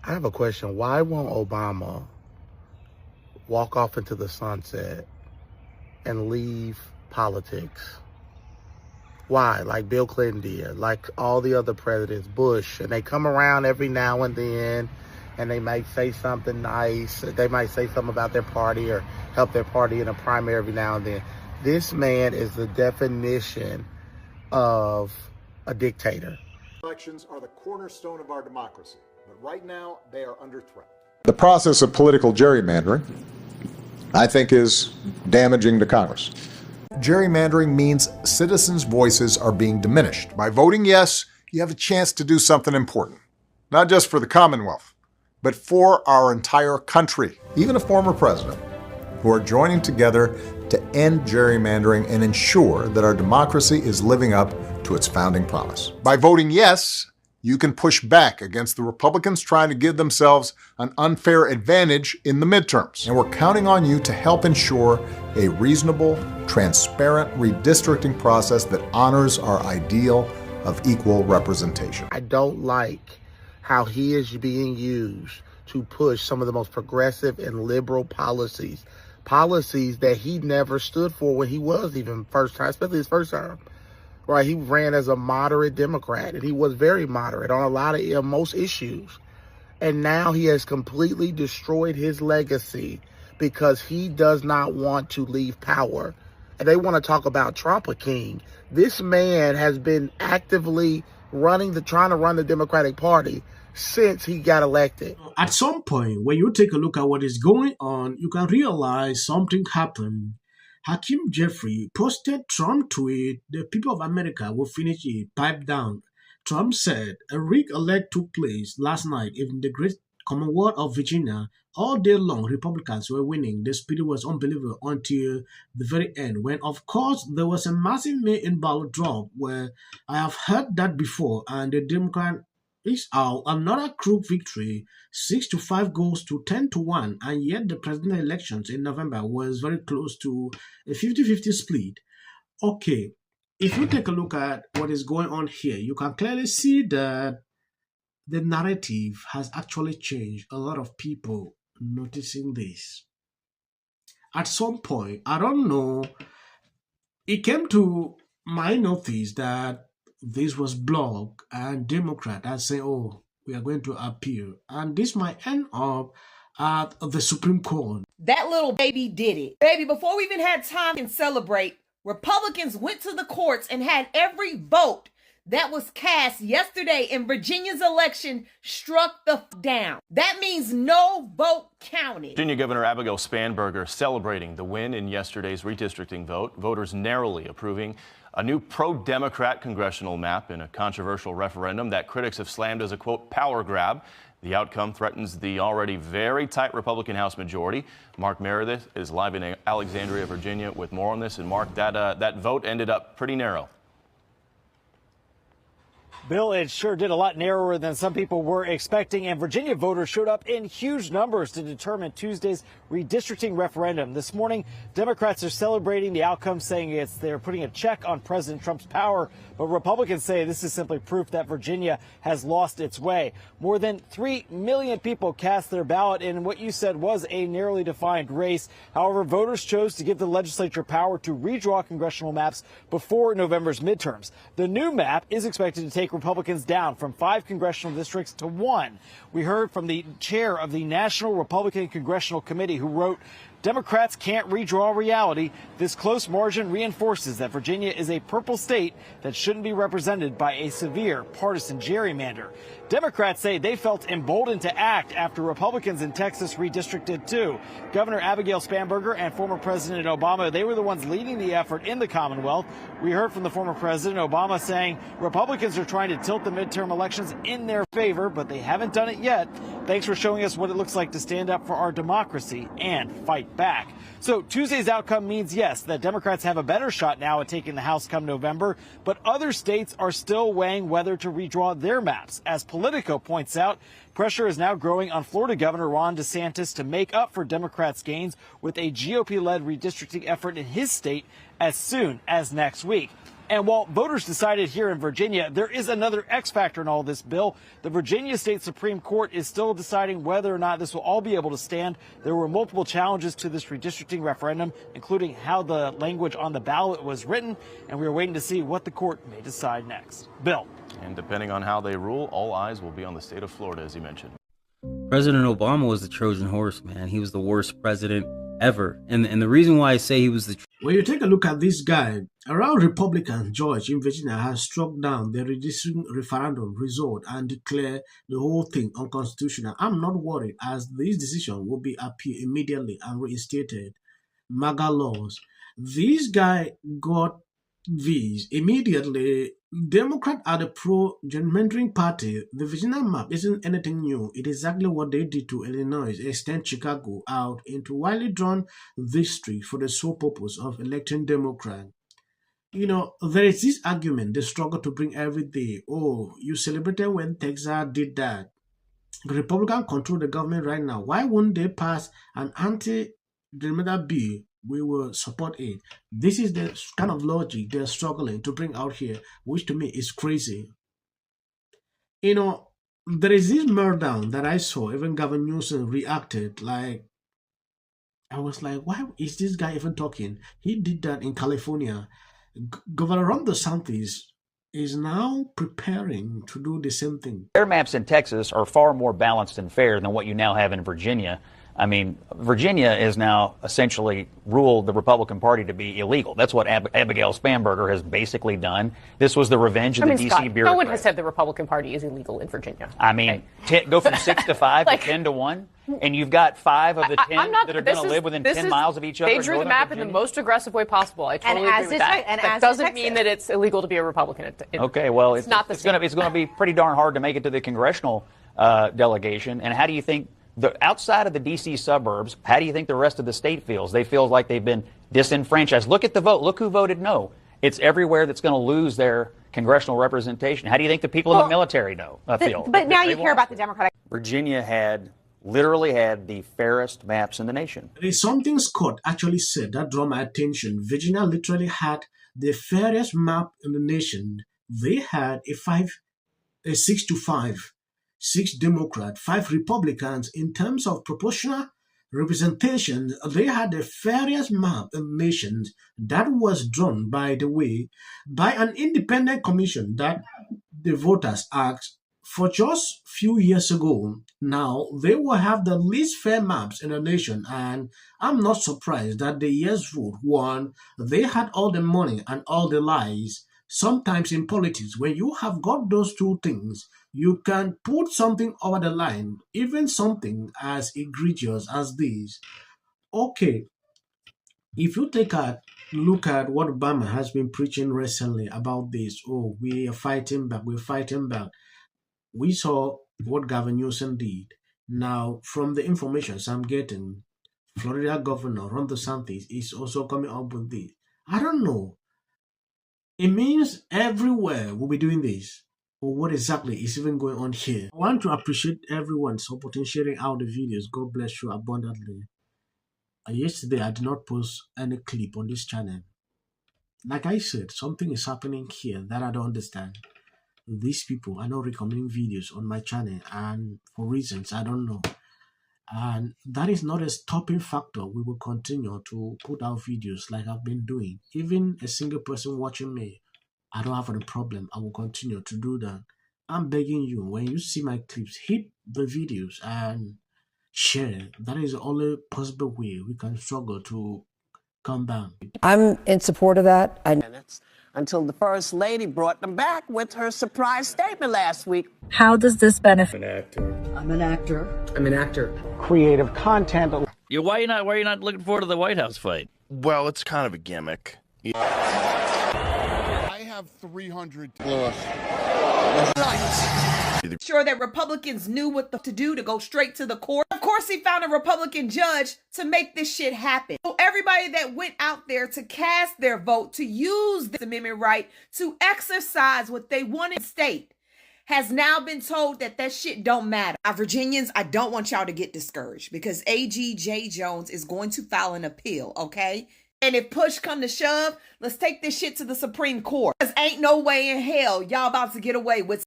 I have a question. Why won't Obama walk off into the sunset and leave politics? Why? Like Bill Clinton did, like all the other presidents, Bush, and they come around every now and then and they might say something nice. They might say something about their party or help their party in a primary every now and then. This man is the definition of a dictator. Elections are the cornerstone of our democracy, but right now they are under threat. The process of political gerrymandering, I think, is damaging to Congress. Gerrymandering means citizens' voices are being diminished. By voting yes, you have a chance to do something important, not just for the Commonwealth, but for our entire country. Even a former president, who are joining together to end gerrymandering and ensure that our democracy is living up to its founding promise. By voting yes, you can push back against the Republicans trying to give themselves an unfair advantage in the midterms. And we're counting on you to help ensure a reasonable, transparent redistricting process that honors our ideal of equal representation. I don't like how he is being used to push some of the most progressive and liberal policies that he never stood for when he was even first time, especially his first term. Right, he ran as a moderate Democrat, and he was very moderate on a lot of most issues. And now he has completely destroyed his legacy because he does not want to leave power. And they want to talk about Trump a king. This man has been actively trying to run the Democratic Party since he got elected. At some point, when you take a look at what is going on, you can realize something happened. Hakeem Jeffrey posted Trump tweet, "The people of America will finish it, pipe down." Trump said a rig alert took place last night in the great Commonwealth of Virginia. All day long, Republicans were winning. The spirit was unbelievable until the very end, when, of course, there was a massive mail-in ballot drop where I have heard that before, and the Democrat is out. Another crook victory, 6-5 goes to 10-1, and yet the presidential elections in November was very close to a 50-50 split. Okay, if you take a look at what is going on here, you can clearly see that the narrative has actually changed. A lot of people noticing this. At some point, I don't know, it came to my notice that this was blocked, and Democrats are saying, oh, we are going to appeal. And this might end up at the Supreme Court. That little baby did it. Baby, before we even had time to celebrate, Republicans went to the courts and had every vote that was cast yesterday in Virginia's election struck the down. That means no vote counted. Virginia Governor Abigail Spanberger celebrating the win in yesterday's redistricting vote. Voters narrowly approving a new pro-Democrat congressional map in a controversial referendum that critics have slammed as a, quote, power grab. The outcome threatens the already very tight Republican House majority. Mark Meredith is live in Alexandria, Virginia with more on this. And Mark, that vote ended up pretty narrow. Bill, it sure did a lot narrower than some people were expecting, and Virginia voters showed up in huge numbers to determine Tuesday's redistricting referendum. This morning, Democrats are celebrating the outcome, saying they're putting a check on President Trump's power, but Republicans say this is simply proof that Virginia has lost its way. More than 3 million people cast their ballot in what you said was a narrowly defined race. However, voters chose to give the legislature power to redraw congressional maps before November's midterms. The new map is expected to take Republicans down from 5 congressional districts to 1. We heard from the chair of the National Republican Congressional Committee, who wrote, "Democrats can't redraw reality. This close margin reinforces that Virginia is a purple state that shouldn't be represented by a severe partisan gerrymander." Democrats say they felt emboldened to act after Republicans in Texas redistricted too. Governor Abigail Spanberger and former President Obama, they were the ones leading the effort in the Commonwealth. We heard from the former President Obama saying Republicans are trying to tilt the midterm elections in their favor, but they haven't done it yet. Thanks for showing us what it looks like to stand up for our democracy and fight back. So Tuesday's outcome means, yes, that Democrats have a better shot now at taking the House come November, but other states are still weighing whether to redraw their maps. As Politico points out, pressure is now growing on Florida Governor Ron DeSantis to make up for Democrats' gains with a GOP-led redistricting effort in his state as soon as next week. And while voters decided here in Virginia, there is another X factor in all this, Bill. The Virginia State Supreme Court is still deciding whether or not this will all be able to stand. There were multiple challenges to this redistricting referendum, including how the language on the ballot was written, and we are waiting to see what the court may decide next. Bill. And depending on how they rule, all eyes will be on the state of Florida, as you mentioned. President Obama was the Trojan horse, man. He was the worst president ever. And the reason why I say he was the... When you take a look at this guy, around Republican George in Virginia has struck down the redistricting referendum result and declared the whole thing unconstitutional. I'm not worried, as this decision will be appealed immediately and reinstated. MAGA laws. This guy got these immediately. Democrat are the pro-gerrymandering party. The Virginia map isn't anything new. It is exactly what they did to Illinois, extend Chicago out into widely drawn districts for the sole purpose of electing Democrat. You know, there is this argument they struggle to bring every day. Oh, you celebrated when Texas did that. The Republicans control the government right now. Why wouldn't they pass an anti-gerrymander bill? We will support it. This is the kind of logic they're struggling to bring out here, which to me is crazy. You know, there is this meltdown that I saw. Even Gavin Newsom reacted like, I was like, why is this guy even talking? He did that in California. Governor Ron DeSantis is now preparing to do the same thing. Their maps in Texas are far more balanced and fair than what you now have in Virginia. I mean, Virginia is now essentially ruled the Republican Party to be illegal. That's what Abigail Spanberger has basically done. This was the revenge of the D.C. bureaucrats. No one has said the Republican Party is illegal in Virginia. I mean, go from 6 to 5 to 10 to 1, and you've got 5 of the 10 that are going to live within 10 miles of each other. They drew the map in the most aggressive way possible. I totally agree with that. And that doesn't mean that it's illegal to be a Republican. Okay, well, it's going to be pretty darn hard to make it to the congressional delegation. And how do you think? Outside of the D.C. suburbs, how do you think the rest of the state feels? They feel like they've been disenfranchised. Look at the vote. Look who voted no. It's everywhere that's going to lose their congressional representation. How do you think the people in the military feel? But now you care about the Democratic. Virginia literally had the fairest maps in the nation. There is something Scott actually said that drew my attention. Virginia literally had the fairest map in the nation. They had a 6-5. 6 Democrats, 5 Republicans. In terms of proportional representation, they had the fairest map in the nation. That was drawn, by the way, by an independent commission that the voters asked for just a few years ago. Now, they will have the least fair maps in the nation, and I'm not surprised that the yes vote won. They had all the money and all the lies. Sometimes in politics, when you have got those two things, you can put something over the line, even something as egregious as this. Okay, if you take a look at what Obama has been preaching recently about this, oh, we are fighting back, we're fighting back. We saw what Gavin Newsom did. Now, from the information I'm getting, Florida Governor Ron DeSantis is also coming up with this. I don't know. It means everywhere we'll be doing this. Or what exactly is even going on here? I want to appreciate everyone supporting, sharing out the videos. God bless you abundantly. Yesterday, I did not post any clip on this channel. Like I said, something is happening here that I don't understand. These people are not recommending videos on my channel, and for reasons I don't know. And that is not a stopping factor. We will continue to put out videos like I've been doing. Even a single person watching me, I don't have a problem. I will continue to do that. I'm begging you, when you see my clips, hit the videos and share. That is the only possible way we can struggle to come down. I'm in support of that. Until the First Lady brought them back with her surprise statement last week. How does this benefit? I'm an actor. Creative content. Why are you not looking forward to the White House fight? Well, it's kind of a gimmick. I have 300. Sure that Republicans knew what to do to go straight to the court. Of course, he found a Republican judge to make this shit happen. So everybody that went out there to cast their vote, to use this amendment right, to exercise what they want in the state, has now been told that that shit don't matter. Virginians, I don't want y'all to get discouraged because AG J. Jones is going to file an appeal, okay? And if push come to shove, let's take this shit to the Supreme Court. Because ain't no way in hell y'all about to get away with